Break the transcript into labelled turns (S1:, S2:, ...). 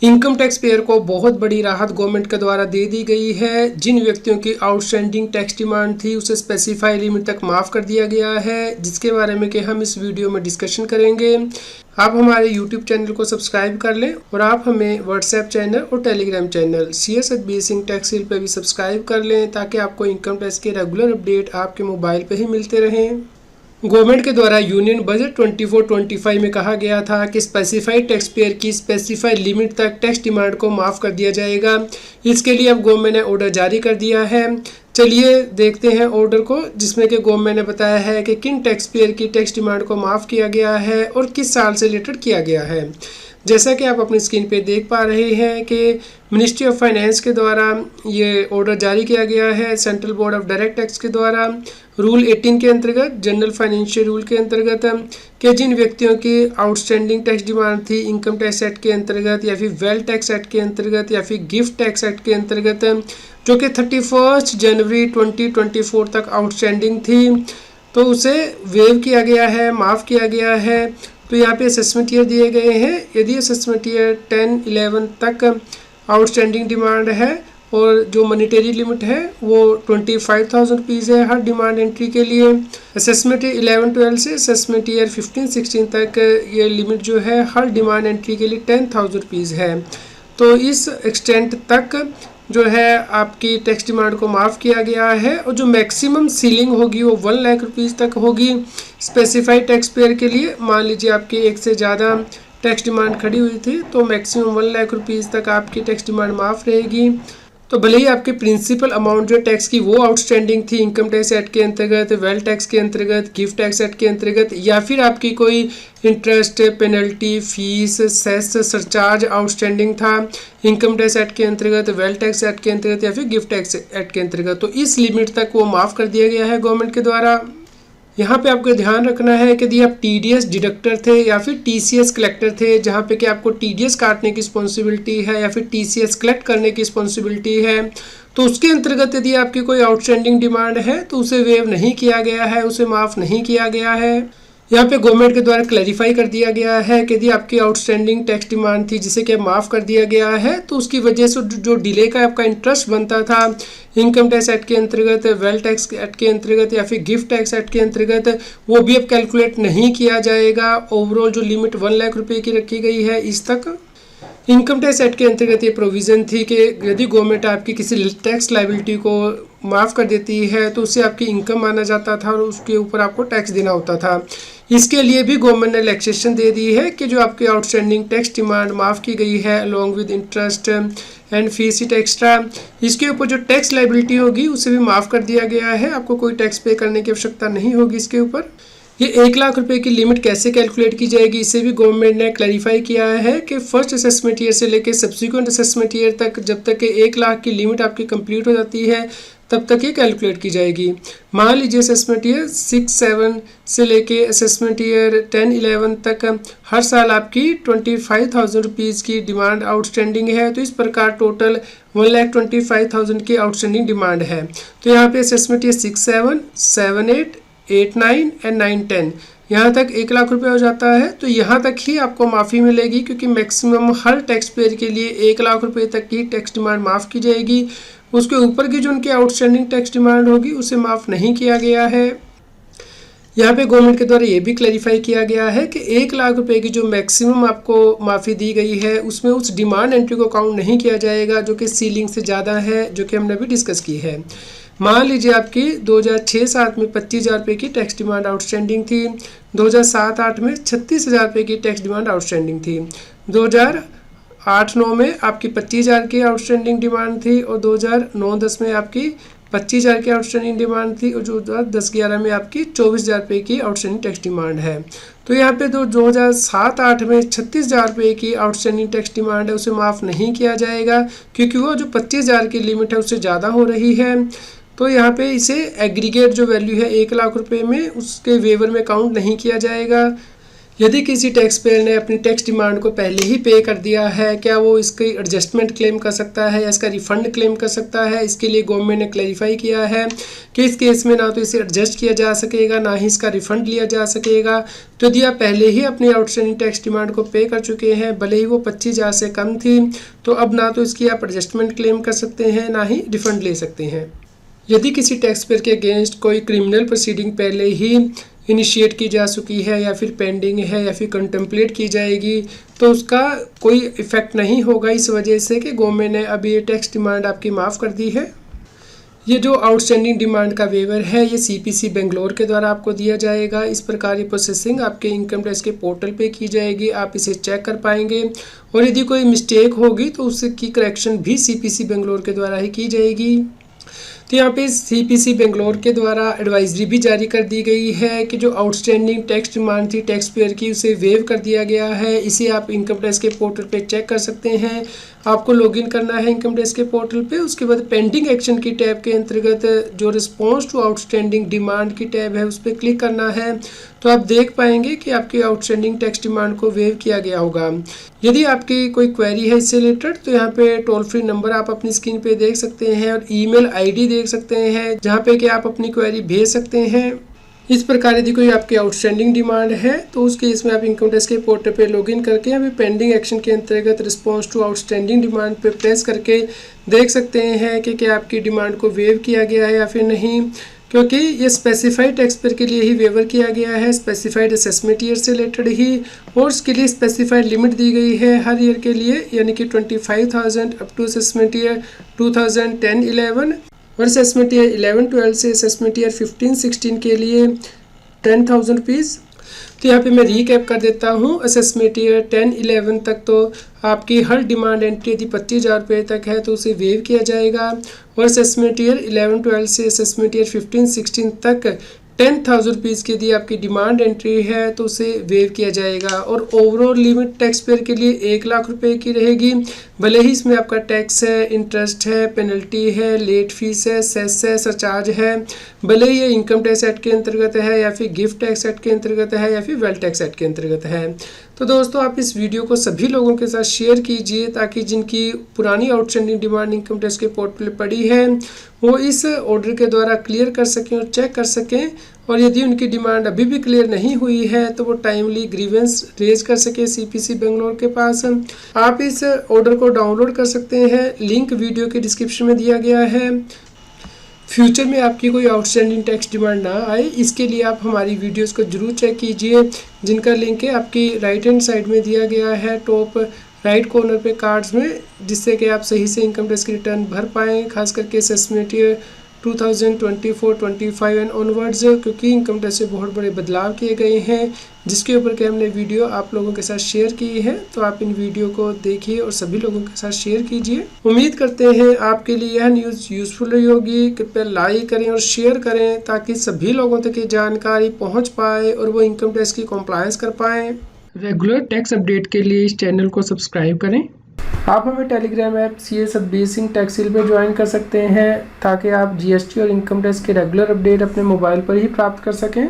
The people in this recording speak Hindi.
S1: इनकम टैक्स पेयर को बहुत बड़ी राहत गवर्नमेंट के द्वारा दे दी गई है। जिन व्यक्तियों की आउटस्टैंडिंग टैक्स डिमांड थी उसे स्पेसिफाई लिमिट तक माफ़ कर दिया गया है, जिसके बारे में कि हम इस वीडियो में डिस्कशन करेंगे। आप हमारे यूट्यूब चैनल को सब्सक्राइब कर लें और आप हमें व्हाट्सएप चैनल और Telegram channel CS@BA Singh tax hill पर भी सब्सक्राइब कर लें, ताकि आपको इनकम टैक्स के रेगुलर अपडेट आपके मोबाइल पर ही मिलते रहें। गवर्नमेंट के द्वारा यूनियन बजट 24-25 में कहा गया था कि स्पेसिफाइड टैक्स पेयर की स्पेसिफाइड लिमिट तक टैक्स डिमांड को माफ़ कर दिया जाएगा। इसके लिए अब गवर्नमेंट ने ऑर्डर जारी कर दिया है। चलिए देखते हैं ऑर्डर को, जिसमें कि गवर्नमेंट ने बताया है कि किन टैक्स पेयर की टैक्स डिमांड को माफ़ किया गया है और किस साल से रिलेटेड किया गया है। जैसा कि आप अपनी स्क्रीन पे देख पा रहे हैं कि मिनिस्ट्री ऑफ फाइनेंस के द्वारा ये ऑर्डर जारी किया गया है central board of direct tax के द्वारा रूल 18 के अंतर्गत, जनरल फाइनेंशियल रूल के अंतर्गत, कि जिन व्यक्तियों की आउटस्टैंडिंग टैक्स डिमांड थी इनकम टैक्स एक्ट के अंतर्गत या फिर वेल्थ टैक्स एक्ट के अंतर्गत या फिर गिफ्ट टैक्स एक्ट के अंतर्गत, जो कि 31 जनवरी 2024 तक आउटस्टैंडिंग थी, तो उसे वेव किया गया है, माफ़ किया गया है। तो यहाँ पे असेसमेंट ईयर दिए गए हैं। यदि असेसमेंट ईयर 10-11 तक आउटस्टैंडिंग डिमांड है और जो मॉनेटरी लिमिट है वो 25,000 रुपीज़ है हर डिमांड एंट्री के लिए। असेसमेंट ईयर 11-12 से असेसमेंट ईयर 15-16 तक ये लिमिट जो है हर डिमांड एंट्री के लिए 10,000 रुपीज़ है। तो इस एक्सटेंट तक जो है आपकी टैक्स डिमांड को माफ़ किया गया है और जो मैक्सिमम सीलिंग होगी वो 1 लाख रुपीज़ तक होगी स्पेसिफाइड टैक्स पेयर के लिए। मान लीजिए आपकी एक से ज़्यादा टैक्स डिमांड खड़ी हुई थी तो मैक्सिमम 1 लाख रुपीज़ तक आपकी टैक्स डिमांड माफ़ रहेगी। तो भले ही आपके प्रिंसिपल अमाउंट जो टैक्स की वो आउटस्टैंडिंग थी इनकम टैक्स एक्ट के अंतर्गत, वेल्थ टैक्स के अंतर्गत, गिफ्ट टैक्स एक्ट के अंतर्गत, या फिर आपकी कोई interest, penalty, fees, cess, surcharge outstanding था इनकम टैक्स एक्ट के अंतर्गत, वेल्थ टैक्स एक्ट के अंतर्गत या फिर गिफ्ट टैक्स एक्ट के अंतर्गत, तो इस लिमिट तक वो माफ़ कर दिया गया है गवर्नमेंट के द्वारा। यहाँ पे आपको ध्यान रखना है कि यदि आप TDS डिडक्टर थे या फिर TCS कलेक्टर थे, जहाँ पे कि आपको TDS काटने की रिस्पॉन्सिबिलिटी है या फिर TCS कलेक्ट करने की रिस्पॉन्सिबिलिटी है, तो उसके अंतर्गत यदि आपकी कोई आउटस्टैंडिंग डिमांड है तो उसे वेव नहीं किया गया है, उसे माफ़ नहीं किया गया है। यहाँ पे गवर्नमेंट के द्वारा क्लैरिफाई कर दिया गया है कि यदि आपकी आउटस्टैंडिंग टैक्स डिमांड थी जिसे कि माफ़ कर दिया गया है, तो उसकी वजह से जो डिले का आपका इंटरेस्ट बनता था इनकम टैक्स एक्ट के अंतर्गत, वेल्थ टैक्स एक्ट के अंतर्गत या फिर गिफ्ट टैक्स एक्ट के अंतर्गत, वो भी अब कैलकुलेट नहीं किया जाएगा। ओवरऑल जो लिमिट 1 लाख रुपये की रखी गई है इस तक इनकम टैक्स एक्ट के अंतर्गत ये प्रोविज़न थी कि यदि गवर्नमेंट आपकी किसी टैक्स लायबिलिटी को माफ़ कर देती है तो उससे आपकी इनकम माना जाता था और उसके ऊपर आपको टैक्स देना होता था। इसके लिए भी गवर्नमेंट ने रिलैक्सेशन दे दी है कि जो आपकी आउटस्टैंडिंग टैक्स डिमांड माफ़ की गई है along with interest and fees it extra, इसके ऊपर जो टैक्स लायबिलिटी होगी उसे भी माफ़ कर दिया गया है। आपको कोई टैक्स पे करने की आवश्यकता नहीं होगी इसके ऊपर। ये 1 लाख रुपए की लिमिट कैसे कैलकुलेट की जाएगी इसे भी गवर्नमेंट ने क्लैरिफाई किया है कि फर्स्ट असेसमेंट ईयर से लेकर सब्सिक्वेंट असेसमेंट ईयर तक जब तक कि 1 लाख की लिमिट आपकी कंप्लीट हो जाती है तब तक ये कैलकुलेट की जाएगी। मान लीजिए असेसमेंट ईयर 6-7 से लेके असेसमेंट ईयर 10-11 तक हर साल आपकी 25,000 रुपीज़ की डिमांड आउटस्टैंडिंग है, तो इस प्रकार टोटल 1,25,000 की आउटस्टैंडिंग डिमांड है। तो यहाँ पे असेसमेंट ईयर 6-7, 7-8, 8-9 एंड 9-10 यहाँ तक 1 लाख रुपए हो जाता है। तो यहाँ तक ही आपको माफ़ी मिलेगी, क्योंकि मैक्सिमम हर टैक्स पेयर के लिए 1 लाख रुपए तक की टैक्स डिमांड माफ़ की जाएगी। उसके ऊपर की जो उनकी आउटस्टैंडिंग टैक्स डिमांड होगी उसे माफ़ नहीं किया गया है। यहाँ पे गवर्नमेंट के द्वारा ये भी क्लैरिफाई किया गया है कि 1 लाख रुपए की जो मैक्सिमम आपको माफ़ी दी गई है उसमें उस डिमांड एंट्री को काउंट नहीं किया जाएगा जो कि सीलिंग से ज़्यादा है, जो कि हमने अभी डिस्कस की है। मान लीजिए आपकी 2006-07 में 25,000 रुपये की टैक्स डिमांड आउटस्टैंडिंग थी, 2007-08 में 36,000 रुपये की टैक्स डिमांड आउटस्टैंडिंग थी, 2008-09 में आपकी 25,000 की आउटस्टैंडिंग डिमांड थी और 2009-10 में आपकी 25,000 की आउटस्टैंडिंग डिमांड थी और 2010-11 में आपकी 24,000 रुपये की आउटस्टैंडिंग टैक्स डिमांड है। तो यहाँ पे 2007-08 में 36,000 रुपये की आउटस्टैंडिंग टैक्स डिमांड है उसे माफ़ नहीं किया जाएगा, क्योंकि वो जो 25,000 की लिमिट है उससे ज़्यादा हो रही है। तो यहाँ पे इसे एग्रीगेट जो वैल्यू है 1 लाख रुपए में उसके वेवर में काउंट नहीं किया जाएगा। यदि किसी टैक्स पेयर ने अपनी टैक्स डिमांड को पहले ही पे कर दिया है, क्या वो इसकी एडजस्टमेंट क्लेम कर सकता है या इसका रिफंड क्लेम कर सकता है? इसके लिए गवर्नमेंट ने क्लैरिफाई किया है कि इस केस में ना तो इसे एडजस्ट किया जा सकेगा, ना ही इसका रिफंड लिया जा सकेगा। तो यदि आप पहले ही अपनी आउटस्टैंडिंग टैक्स डिमांड को पे कर चुके हैं, भले ही वो 25,000 से कम थी, तो अब ना तो इसकी आप एडजस्टमेंट क्लेम कर सकते हैं, ना ही रिफंड ले सकते हैं। यदि किसी टैक्स पेयर के अगेंस्ट कोई क्रिमिनल प्रोसीडिंग पहले ही इनिशिएट की जा चुकी है या फिर पेंडिंग है या फिर कंटेम्पलेट की जाएगी, तो उसका कोई इफ़ेक्ट नहीं होगा, इस वजह से कि गवर्नमेंट ने अभी ये टैक्स डिमांड आपकी माफ़ कर दी है। ये जो आउटस्टैंडिंग डिमांड का वेवर है, ये CPC बेंगलोर के द्वारा आपको दिया जाएगा। इस प्रकार की प्रोसेसिंग आपके इनकम टैक्स के पोर्टल पे की जाएगी, आप इसे चेक कर पाएंगे और यदि कोई मिस्टेक होगी तो उसकी करेक्शन भी CPC बेंगलोर के द्वारा ही की जाएगी। तो यहाँ पे CPC बेंगलोर के द्वारा एडवाइजरी भी जारी कर दी गई है कि जो आउटस्टैंडिंग टैक्स डिमांड थी टैक्स पेयर की, उसे वेव कर दिया गया है। इसे आप इनकम टैक्स के पोर्टल पे चेक कर सकते हैं। आपको लॉगिन करना है इनकम टैक्स के पोर्टल पे, उसके बाद पेंडिंग एक्शन की टैब के अंतर्गत जो रिस्पॉन्स टू आउटस्टैंडिंग डिमांड की टैब है उस पर क्लिक करना है, तो आप देख पाएंगे कि आपकी आउटस्टैंडिंग टैक्स डिमांड को वेव किया गया होगा। यदि आपकी कोई क्वेरी है इससे रिलेटेड, तो यहाँ पे टोल फ्री नंबर आप अपनी स्क्रीन पे देख सकते हैं और ईमेल ID देख सकते हैं जहाँ पे कि आप अपनी क्वेरी भेज सकते हैं। इस प्रकार यदि कोई आपकी आउटस्टैंडिंग डिमांड है तो उस केस में आप इनकम टैक्स के पोर्टल पे लॉगिन करके अभी पेंडिंग एक्शन के अंतर्गत रिस्पॉन्स टू आउटस्टैंडिंग डिमांड पे प्रेस करके देख सकते हैं कि क्या आपकी डिमांड को वेव किया गया है या फिर नहीं, क्योंकि ये स्पेसिफाइड टैक्स पेयर के लिए ही वेवर किया गया है, स्पेसिफाइड असेसमेंट ईयर से रिलेटेड ही, और उसके लिए स्पेसिफाइड लिमिट दी गई है हर ईयर के लिए, यानी कि 25,000 अप टू असेसमेंट ईयर 2010-11 और असेसमेंट ईयर 11-12 से असेसमेंट ईयर 15-16 के लिए 10,000 रुपीज़। तो यहाँ पे मैं रीकैप कर देता हूँ। असेसमेंट ईयर 10-11 तक तो आपकी हर डिमांड एंट्री यदि 25,000 रुपये तक है तो उसे वेव किया जाएगा, और असेसमेंट ईयर 11-12 से असेसमेंट ईयर 15-16 तक 10,000 रुपीज़ की यदि आपकी डिमांड एंट्री है तो उसे वेव किया जाएगा। और ओवरऑल लिमिट टैक्स पेयर के लिए 1,00,000 रुपये की रहेगी, भले ही इसमें आपका टैक्स है, इंटरेस्ट है, पेनल्टी है, लेट फीस है, सेस है, सरचार्ज है, भले ही ये इनकम टैक्स एक्ट के अंतर्गत है या फिर गिफ्ट टैक्स एक्ट के अंतर्गत है या फिर वेल्थ टैक्स एक्ट के अंतर्गत है। तो दोस्तों, आप इस वीडियो को सभी लोगों के साथ शेयर कीजिए ताकि जिनकी पुरानी आउटस्टैंडिंग डिमांड इनकम टैक्स के पोर्टल पर पड़ी है वो इस ऑर्डर के द्वारा क्लियर कर सकें और चेक कर सकें, और यदि उनकी डिमांड अभी भी क्लियर नहीं हुई है तो वो टाइमली ग्रीवेंस रेज कर सके CPC बेंगलोर के पास। आप इस ऑर्डर को डाउनलोड कर सकते हैं, लिंक वीडियो के डिस्क्रिप्शन में दिया गया है। फ्यूचर में आपकी कोई आउटस्टैंडिंग टैक्स डिमांड ना आए, इसके लिए आप हमारी वीडियोस को जरूर चेक कीजिए, जिनका लिंक है आपकी राइट हैंड साइड में दिया गया है टॉप राइट कॉर्नर पे कार्ड्स में, जिससे कि आप सही से इनकम टैक्स की रिटर्न भर पाएँ, खास करके असेसमेंट ईयर 2024-25 एंड ऑनवर्ड्स, क्योंकि इनकम टैक्स से बहुत बड़े बदलाव किए गए हैं जिसके ऊपर के हमने वीडियो आप लोगों के साथ शेयर की है। तो आप इन वीडियो को देखिए और सभी लोगों के साथ शेयर कीजिए। उम्मीद करते हैं आपके लिए यह न्यूज़ यूज़फुल रही होगी। कृपया लाइक करें और शेयर करें ताकि सभी लोगों तक ये जानकारी पहुँच पाए और वो इनकम टैक्स की कॉम्प्लायंस कर पाएँ। रेगुलर टैक्स अपडेट के लिए इस चैनल को सब्सक्राइब करें। आप हमें टेलीग्राम ऐप CS बेसिंग टैक्स हिल पे ज्वाइन कर सकते हैं ताकि आप GST और इनकम टैक्स के रेगुलर अपडेट अपने मोबाइल पर ही प्राप्त कर सकें।